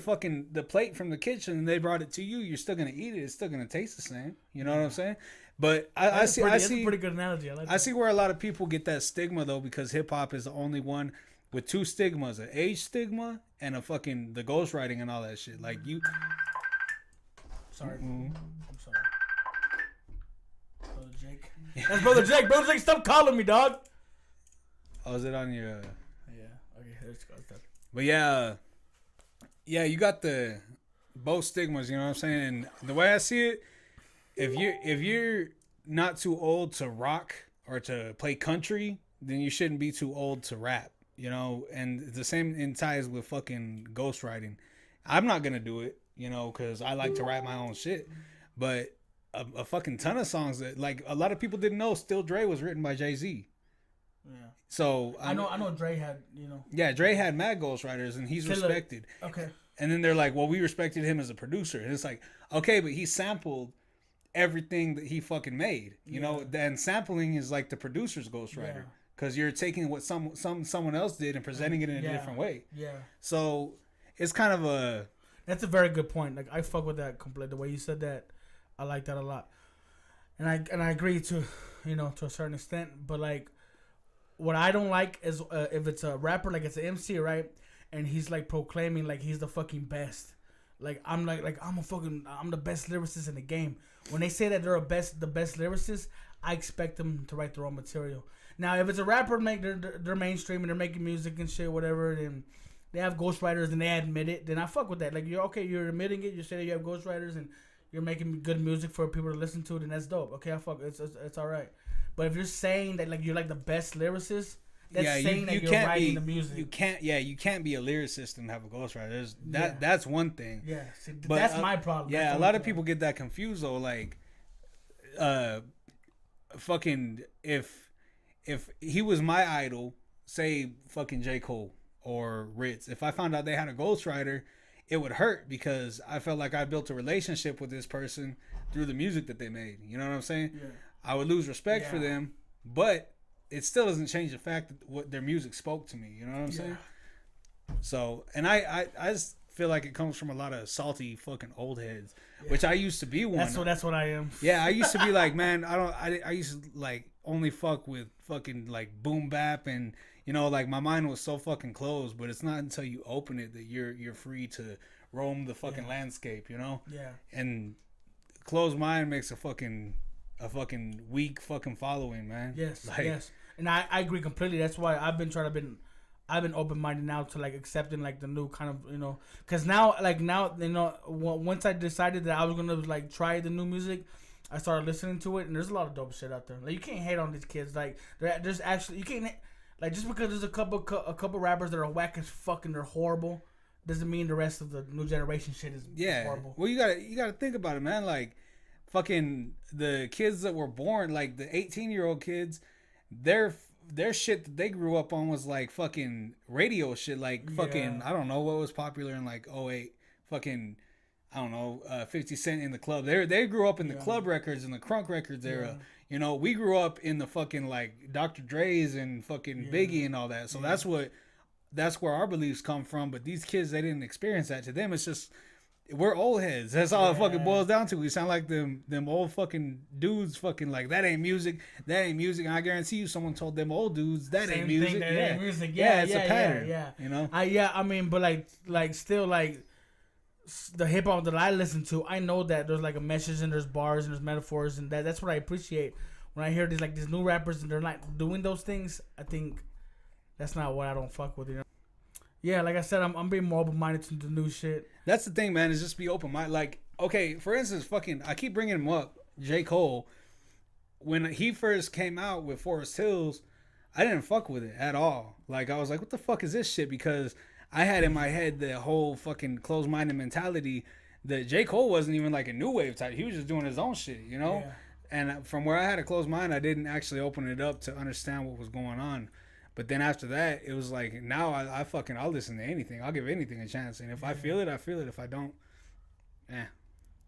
plate from the kitchen and they brought it to you. You're still gonna eat it. It's still gonna taste the same. You know what I'm saying? But I see. That's a pretty good analogy. I see where a lot of people get that stigma though, because hip hop is the only one with two stigmas: an age stigma and a fucking the ghostwriting and all that shit. Like you. Sorry, I'm sorry, Brother Jake. That's Brother Jake. Brother Jake, stop calling me, dog. Oh, is it on your? Okay, let's go. But yeah, you got the both stigmas. You know what I'm saying? And the way I see it, if you're not too old to rock or to play country, then you shouldn't be too old to rap. You know, and the same in ties with fucking ghostwriting. I'm not gonna do it, you know, because I like to write my own shit. But a fucking ton of songs that, like, a lot of people didn't know Still Dre was written by Jay-Z. Yeah. So I know Dre had, you know. Yeah, Dre had mad ghostwriters and he's respected. Okay. And then they're like, well, we respected him as a producer. And it's like, okay, but he sampled everything that he fucking made. You know, then sampling is like the producer's ghostwriter. Because you're taking what someone else did and presenting it in a different way. Yeah. So it's kind of a... That's a very good point. Like, I fuck with that completely. The way you said that, I like that a lot. And I agree to, you know, to a certain extent. But, like, what I don't like is if it's a rapper, like it's an MC, right? And he's, like, proclaiming, like, he's the fucking best. Like, I'm I'm the best lyricist in the game. When they say that they're the best lyricist, I expect them to write their own material. Now, if it's a rapper, they're mainstream and they're making music and shit, whatever, and they have ghostwriters and they admit it, then I fuck with that. Like, you're admitting it, you say that you have ghostwriters and you're making good music for people to listen to, then that's dope. Okay, I fuck, it's all right. But if you're saying that, like, you're like the best lyricist, That's saying that you're writing the music. You can't be a lyricist and have a ghostwriter. That's one thing. Yeah, see, but that's my problem. Yeah, that's a lot of people get that confused though. Like, fucking if he was my idol, say fucking J. Cole or Ritz, if I found out they had a ghostwriter, it would hurt because I felt like I built a relationship with this person through the music that they made. You know what I'm saying? Yeah. I would lose respect for them, but it still doesn't change the fact that what their music spoke to me. You know what I'm saying? So, and I just feel like it comes from a lot of salty fucking old heads, which I used to be one. That's what I am. Yeah, I used to be like, man, I used to like only fuck with fucking like boom bap, and you know, like my mind was so fucking closed. But it's not until you open it that you're free to roam the fucking landscape, you know? Yeah. And closed mind makes a fucking weak fucking following, man. Yes, yes. And I agree completely. That's why I've been open minded now to like accepting like the new kind of, you know, because now you know, once I decided that I was gonna like try the new music, I started listening to it, and there's a lot of dope shit out there. Like you can't hate on these kids. Like there's actually, you can't like, just because there's a couple rappers that are whack as fuck and they're horrible doesn't mean the rest of the new generation shit is horrible. Well, you gotta think about it, man. Like fucking the kids that were born, like the 18-year-old kids, their shit that they grew up on was like fucking radio shit, like fucking I don't know what was popular in like '08, fucking I don't know, 50 Cent in the club. They grew up in the club records and the crunk records era. You know, we grew up in the fucking like Dr. Dre's and fucking Biggie and all that. So that's where our beliefs come from. But these kids, they didn't experience that. To them, it's just, we're old heads. That's all it fucking boils down to. We sound like them old fucking dudes fucking like, that ain't music. That ain't music. And I guarantee you someone told them old dudes that ain't music. Ain't music. It's a pattern. You know? I mean, but like still like the hip hop that I listen to, I know that there's like a message and there's bars and there's metaphors, and that's what I appreciate when I hear these new rappers and they're not doing those things. I think that's not what I don't fuck with, you know. Yeah, like I said, I'm being more open minded to the new shit. That's the thing, man. Is just be open minded. Like, okay, for instance, fucking, I keep bringing him up, J. Cole. When he first came out with Forest Hills, I didn't fuck with it at all. Like, I was like, what the fuck is this shit? Because I had in my head the whole fucking closed-minded mentality that J. Cole wasn't even like a new wave type. He was just doing his own shit, you know? Yeah. And from where I had a closed mind, I didn't actually open it up to understand what was going on. But then after that, it was like, now I'll listen to anything. I'll give anything a chance. And if I feel it, I feel it. If I don't,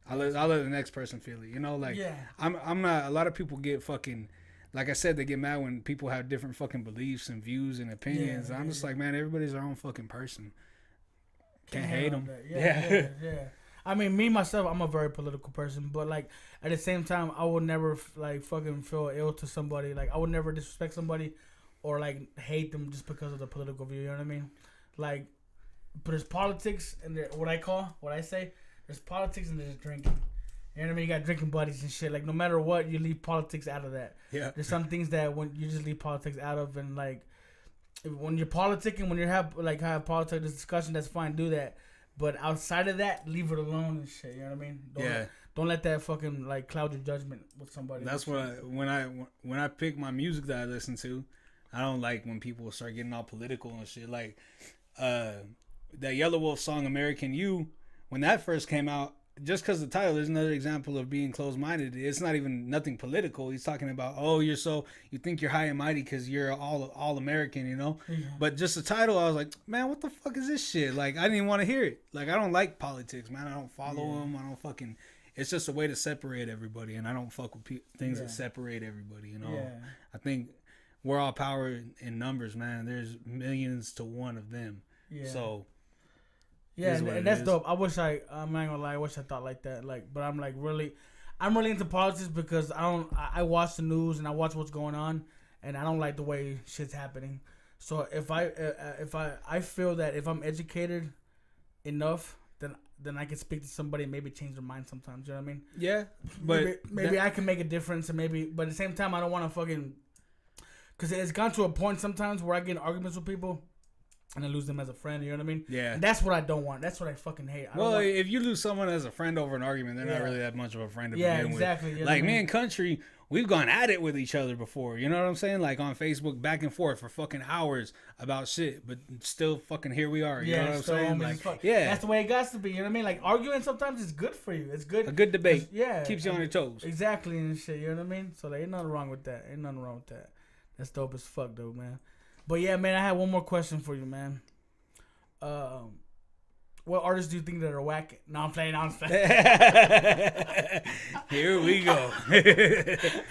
I'll let the next person feel it. You know, like, I'm not, a lot of people get fucking, like I said, they get mad when people have different fucking beliefs and views and opinions. I'm just like, man, everybody's their own fucking person. Can't hate them. Yeah. I mean, me, myself, I'm a very political person. But, like, at the same time, I would never, like, fucking feel ill to somebody. Like, I would never disrespect somebody or, like, hate them just because of the political view. You know what I mean? Like, but there's politics and what I say, there's politics and there's drinking. You know what I mean? You got drinking buddies and shit. Like, no matter what, you leave politics out of that. Yeah. There's some things that when you just leave politics out of, and like, when you're politicking, when you have politics discussion, that's fine, do that. But outside of that, leave it alone and shit. You know what I mean? Don't let that fucking like cloud your judgment with somebody. That's what when I pick my music that I listen to, I don't like when people start getting all political and shit. Like that Yellow Wolf song "American You," when that first came out. Just because the title is another example of being closed-minded. It's not even nothing political. He's talking about, you think you're high and mighty because you're all American, you know? Yeah. But just the title, I was like, man, what the fuck is this shit? Like, I didn't even want to hear it. Like, I don't like politics, man. I don't follow them. I don't fucking... It's just a way to separate everybody, and I don't fuck with things that separate everybody, you know? Yeah. I think we're all power in numbers, man. There's millions to one of them. Yeah. So... Yeah, and that's dope. I'm not gonna lie, I wish I thought like that. Like, but I'm really into politics because I watch the news and I watch what's going on, and I don't like the way shit's happening. So if I feel that if I'm educated enough, then I can speak to somebody and maybe change their mind sometimes. You know what I mean? Yeah, but maybe I can make a difference, and but at the same time, I don't want to fucking, because it's gone to a point sometimes where I get in arguments with people. and I lose them as a friend. You know what I mean? Yeah. And that's what I don't want. That's what I fucking hate. I don't want, if you lose someone as a friend over an argument, they're not really that much of a friend to begin exactly. with. You know like what I me mean? and Country, we've gone at it with each other before. You know what I'm saying? Like on Facebook, back and forth for fucking hours about shit, but still fucking here we are. You know what I'm saying? Like, that's the way it got to be. You know what I mean? Like arguing sometimes is good for you. It's good. A good debate. Yeah. Keeps you on your toes. Exactly and shit. You know what I mean? So there ain't nothing wrong with that. Ain't nothing wrong with that. That's dope as fuck, though, man. But yeah, man, I have one more question for you, man. What artists do you think that are whack? No, I'm playing. Here we go.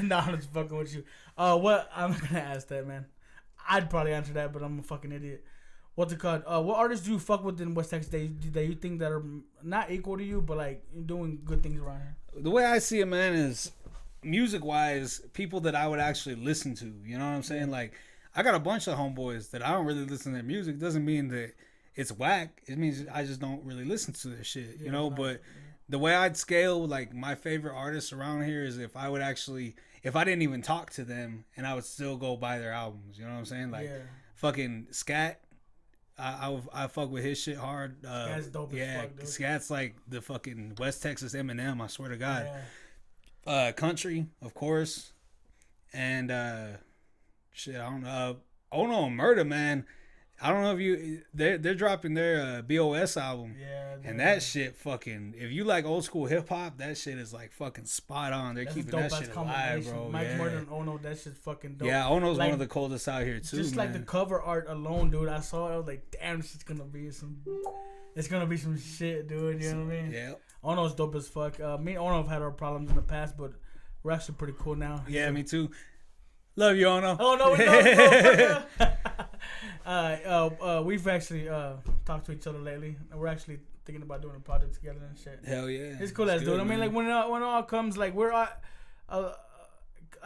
No, I'm just fucking with you. What? I'm not gonna ask that, man. I'd probably answer that, but I'm a fucking idiot. What's it called? What artists do you fuck with in West Texas that you think that are not equal to you, but like doing good things around here? The way I see it, man, is music-wise, people that I would actually listen to. You know what I'm saying? Like, I got a bunch of homeboys that I don't really listen to their music. Doesn't mean that it's whack. It means I just don't really listen to their shit, you know? But the way I'd scale, like, my favorite artists around here is if I didn't even talk to them and I would still go buy their albums, you know what I'm saying? Like, fucking Scat, I fuck with his shit hard. That's dope as fuck, dude. Scat's like the fucking West Texas Eminem, I swear to God. Country, of course. And, shit, I don't know. Ono and Murda, man. I don't know if they're dropping their BOS album. Yeah. And that shit fucking, if you like old school hip hop, that shit is like fucking spot on. They're keeping that shit alive, bro. Mike Murda and Ono, that shit's fucking dope. Yeah, Ono's like, one of the coldest out here too. Just man. like the cover art alone, dude. I saw it, I was like, damn, this is gonna be some shit, dude. You know what I mean? Yeah. Ono's dope as fuck. Me and Ono have had our problems in the past, but we're actually pretty cool now. Yeah, me too. Love you, Ono. Oh no, we've actually talked to each other lately, and we're actually thinking about doing a project together and shit. Hell yeah, it's cool as dude. I mean, like when it all comes, like I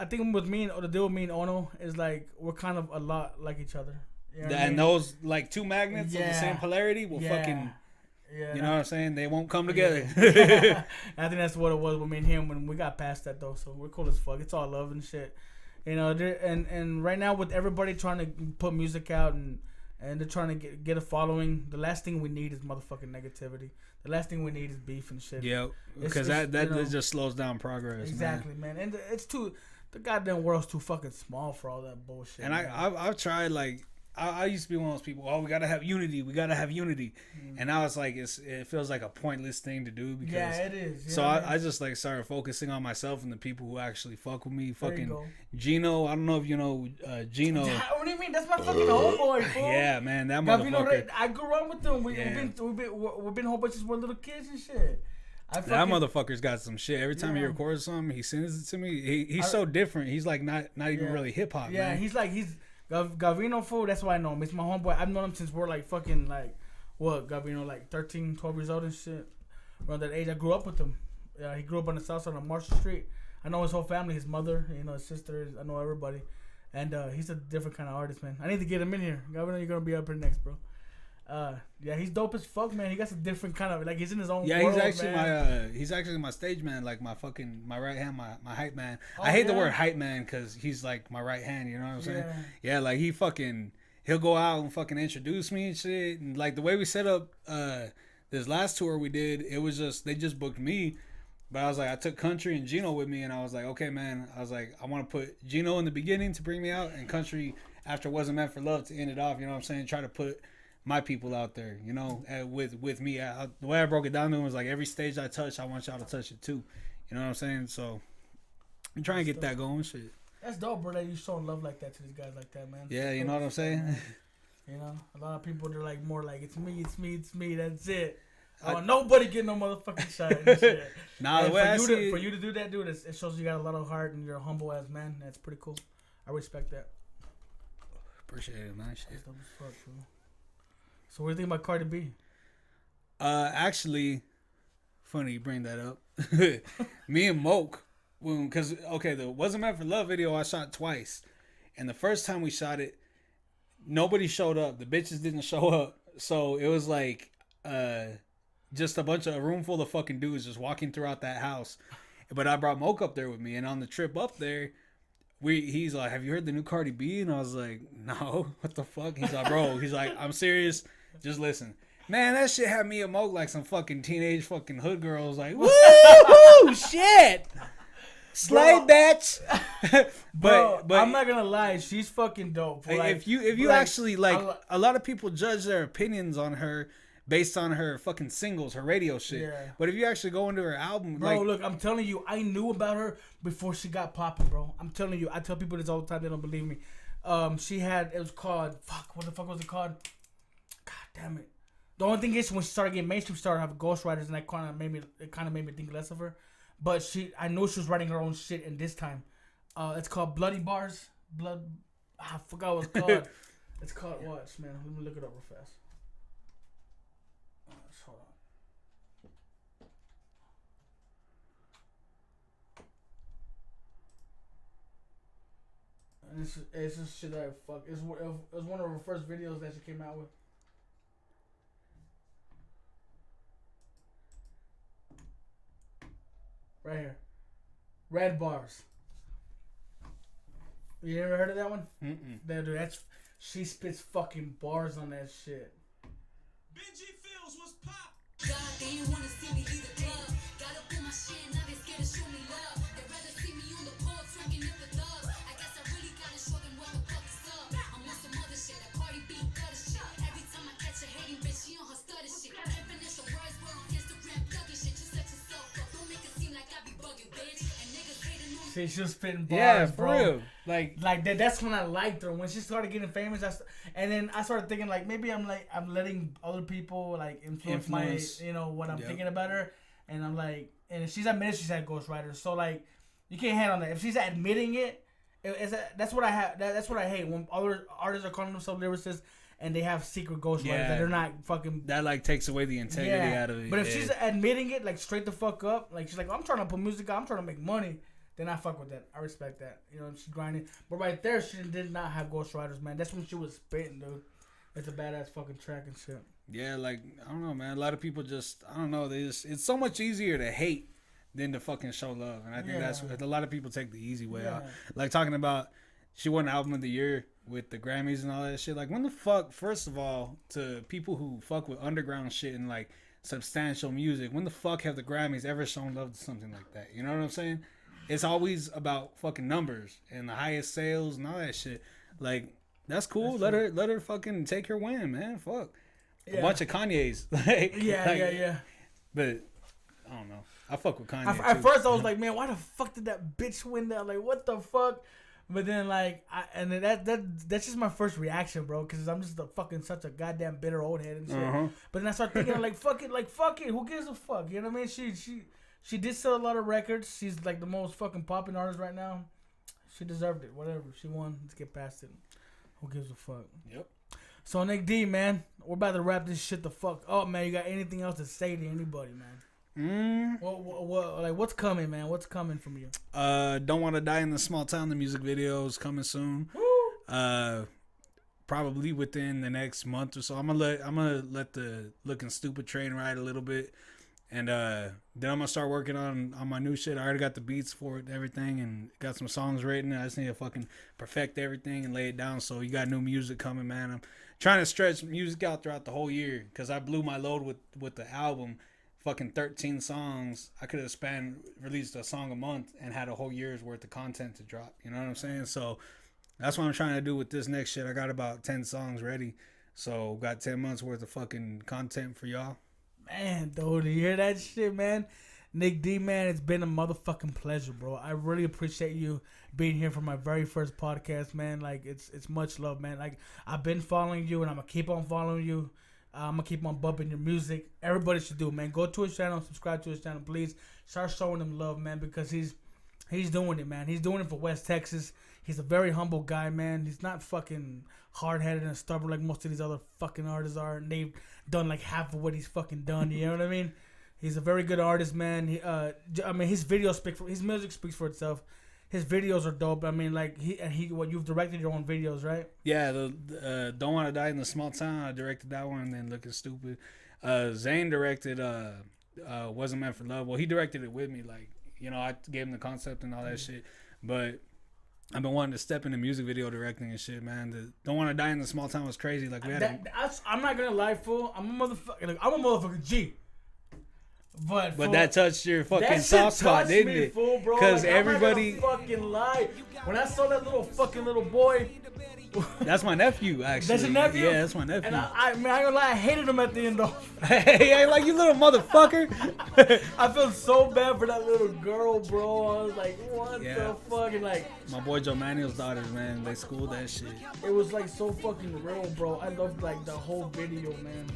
think with me and the deal with me and Ono is like we're kind of a lot like each other. You know and those like two magnets of the same polarity will fucking. Yeah, you know what I'm saying? They won't come together. I think that's what it was with me and him when we got past that though. So we're cool as fuck. It's all love and shit. You know, and right now with everybody trying to put music out and they're trying to get a following, the last thing we need is motherfucking negativity. The last thing we need is beef and shit. Yeah, because that just slows down progress. Exactly, man. And the goddamn world's too fucking small for all that bullshit. And I've tried like. I used to be one of those people. Oh, we gotta have unity. And I was like, it feels like a pointless thing to do because it is. So I just like started focusing on myself and the people who actually fuck with me. Fucking Gino. I don't know if you know Gino. What do you mean? That's my fucking homeboy, fool. Yeah, man, that motherfucker. I grew up with them. We've been whole bunches of little kids and shit. That motherfucker's got some shit. Every time he records something, he sends it to me. He's so different. He's like not even really hip hop. Yeah, man. he's Gavino, fool, that's why I know him. It's my homeboy. I've known him since we're like fucking like, what, Gavino, like 13, 12 years old and shit. Around that age, I grew up with him. Yeah, he grew up on the south side on Marshall Street. I know his whole family, his mother, his sister, I know everybody. And he's a different kind of artist, man. I need to get him in here. Gavino, you're going to be up here next, bro. Yeah, he's dope as fuck, man. He got some different kind of, like, he's in his own world, he's actually my stage man, like my right hand, my hype man. I hate the word hype man because he's like my right hand, you know what I'm saying? Yeah, like he'll go out and fucking introduce me and shit. And like the way we set up this last tour we did, it was just, they just booked me. But I was like, I took Country and Gino with me, and I was like, okay, man. I was like, I want to put Gino in the beginning to bring me out, and Country after Wasn't Meant for Love to end it off, you know what I'm saying? Try to put my people out there, you know, with me. The way I broke it down to him was like, every stage I touch, I want y'all to touch it too. You know what I'm saying? So I'm trying to get that going, shit. That's dope, bro, that you showing love like that to these guys like that, man. Yeah, you know what I'm saying? You know, a lot of people, they're like more like, it's me, that's it. Nobody get no motherfucking shot and shit. Nah, the way I see it, for you to do that, dude, it shows you got a lot of heart and you're a humble ass man. That's pretty cool. I respect that. Appreciate it, man. Shit. That's dope as fuck, bro. So what do you think about Cardi B? Actually, funny you bring that up. Me and Moke, because the Wasn't Meant for Love video I shot twice, and the first time we shot it, nobody showed up. The bitches didn't show up, so it was like just a room full of fucking dudes just walking throughout that house. But I brought Moke up there with me, and on the trip up there, he's like, have you heard the new Cardi B? And I was like, no, what the fuck? He's like, bro, he's like, I'm serious. Just listen. Man, that shit had me emote like some fucking teenage fucking hood girls. Like, woo, shit. Slay, bitch. but I'm not gonna lie, she's fucking dope. Like, if you actually like, a lot of people judge their opinions on her based on her fucking singles, her radio shit. Yeah. But if you actually go into her album, bro, like, look, I'm telling you, I knew about her before she got popping, bro. I'm telling you, I tell people this all the time, they don't believe me. It was called, what the fuck was it called? God damn it. The only thing is, when she started getting mainstream, she started having ghostwriters, and that kind of made me think less of her. But I knew she was writing her own shit in this time. It's called Bloody Bars. I forgot what it's called. It's called what, man? Let me look it up real fast. Hold on. And it's just shit that I fuck. It was one of her first videos that she came out with. Right here. Red Bars. You ever heard of that one? Dude, she spits fucking bars on that shit. Benji Fields was pop. God, they ain't wanna see me leave the club. Gotta pull my shit, now they scared to show me love. They'd rather see me on the pole, drinking up the dub. I guess I really gotta show them what the fuck is up. I'm on some other shit, that Cardi B gutter shit. Every time I catch a hating bitch, she on her stutter shit. Definition words, we're on Instagram, thugging shit. You set yourself up, don't make it seem like I be bugging, bitch. And niggas hating on me. See, she was spitting bars, for bro. Real. Like that. That's when I liked her. When she started getting famous, and then I started thinking like maybe I'm letting other people like influence my what I'm thinking about her, and I'm like, and she's admitted she's had ghostwriters, so like you can't hate on that. If she's admitting it, that's what I have. That's what I hate when other artists are calling themselves lyricists and they have secret ghostwriters that they're not fucking. That like takes away the integrity out of it. But if she's admitting it like straight the fuck up, like she's like, I'm trying to put music out, I'm trying to make money. Then I fuck with that. I respect that. You know, she's grinding. But right there, she did not have ghostwriters, man. That's when she was spitting, dude. It's a badass fucking track and shit. Yeah, like, I don't know, man. A lot of people just, I don't know. It's so much easier to hate than to fucking show love. And I think that's a lot of people take the easy way out. Like, talking about, she won Album of the Year with the Grammys and all that shit. Like, when the fuck, first of all, to people who fuck with underground shit and, like, substantial music, when the fuck have the Grammys ever shown love to something like that? You know what I'm saying? It's always about fucking numbers and the highest sales and all that shit. Like, that's cool. Let her fucking take her win, man. Fuck. A bunch of Kanye's. Yeah. But I don't know. I fuck with Kanye. At first, I was like, man, why the fuck did that bitch win that? Like, what the fuck? But then, like, that's just my first reaction, bro. Because I'm just such a goddamn bitter old head and shit. But then I start thinking, like, fuck it. Who gives a fuck? You know what I mean? She did sell a lot of records. She's like the most fucking popping artist right now. She deserved it. Whatever. She won. Let's get past it. Who gives a fuck? Yep. So, Nic D, man, we're about to wrap this shit the fuck up, man. You got anything else to say to anybody, man? What's coming, man? What's coming from you? Don't Want to Die in the Small Town. The music video is coming soon. Woo! Probably within the next month or so. I'm gonna let the Looking Stupid train ride a little bit. And then I'm gonna start working on my new shit. I already got the beats for it and everything, and got some songs written. I just need to fucking perfect everything and lay it down. So you got new music coming, man. I'm trying to stretch music out throughout the whole year because I blew my load with the album. Fucking 13 songs. I could have released a song a month and had a whole year's worth of content to drop. You know what I'm saying? So that's what I'm trying to do with this next shit. I got about 10 songs ready. So got 10 months worth of fucking content for y'all. Man, dude, you hear that shit, man? Nic D, man, it's been a motherfucking pleasure, bro. I really appreciate you being here for my very first podcast, man. Like, it's much love, man. Like, I've been following you, and I'm gonna keep on following you. I'm gonna keep on bumping your music. Everybody should do it, man. Go to his channel, subscribe to his channel, please. Start showing him love, man, because he's doing it, man. He's doing it for West Texas. He's a very humble guy, man. He's not fucking hard-headed and stubborn like most of these other fucking artists are, and they've done like half of what he's fucking done. You know what I mean? He's a very good artist, man. His videos his music speaks for itself. His videos are dope. I mean, like you've directed your own videos, right? Yeah, the Don't Want to Die in the Small Town. I directed that one, and then Looking Stupid. Zane directed Wasn't Meant for Love. Well, he directed it with me. Like, you know, I gave him the concept and all that shit. But I've been wanting to step into music video directing and shit, man. Don't Want to Die in the Small Town was crazy. Like we had I'm not gonna lie, fool. I'm a motherfucking G. But that touched your fucking soft spot, didn't it? Because like, everybody fucking lie. When I saw that little boy. That's my nephew, actually. That's your nephew? Yeah, that's my nephew. And I ain't gonna lie, I hated him at the end though. Hey, like you little motherfucker. I felt so bad for that little girl, bro. I was like, what the fuck? And like my boy Joe Manuel's daughters, man, they schooled that shit. It was like so fucking real, bro. I loved like the whole video, man.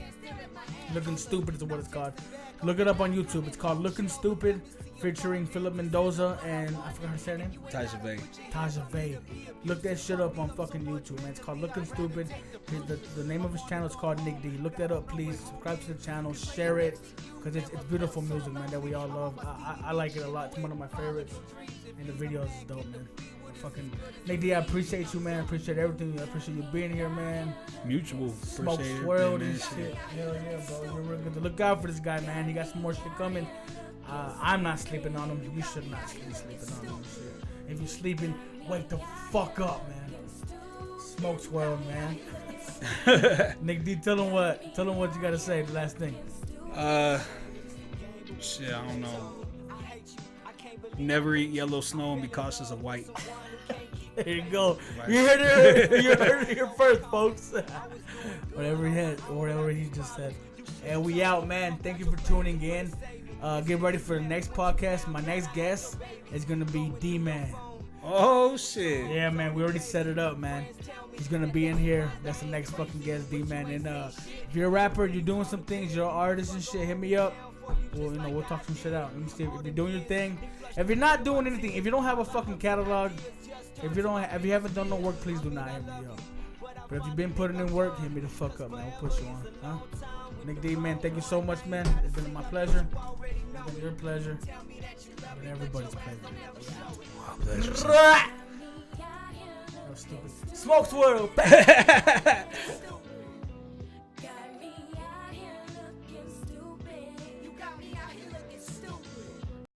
Looking Stupid is what it's called. Look it up on YouTube. It's called Looking Stupid, featuring Philip Mendoza and I forgot her second name. Taja Vey. Look that shit up on fucking YouTube, man. It's called Looking Stupid. The name of his channel is called Nic D. Look that up, please. Subscribe to the channel, share it, because it's beautiful music, man, that we all love. I like it a lot. It's one of my favorites, and the videos is dope, man. Fucking Nic D, I appreciate you, man. I appreciate everything. I appreciate you being here, man. Mutual. SmokesWorld and shit. Hell yeah, bro. You're real good. Look out for this guy, man. He got some more shit coming. I'm not sleeping on him. You should not be sleeping on him. Shit. If you're sleeping, wake the fuck up, man. SmokesWorld, man. Nic D, tell him what you gotta say. The last thing. Shit, I don't know. Never eat yellow snow and be cautious of white. There you go. You heard it here first, folks. whatever he just said. And we out, man. Thank you for tuning in. Get ready for the next podcast. My next guest is gonna be D-Man. Oh shit. Yeah, man. We already set it up, man. He's gonna be in here. That's the next fucking guest, D-Man. And if you're a rapper, you're doing some things, you're an artist and shit, hit me up. Well, we'll talk some shit out. Let me see if you're doing your thing. If you're not doing anything, if you don't have a fucking catalog, if you haven't done no work, please do not hit me up. But if you've been putting in work, hit me the fuck up, man. We'll put you on, huh? Nic D, man, thank you so much, man. It's been my pleasure. It's been your pleasure. It's been everybody's pleasure. My pleasure. Stupid. SmokesWorld.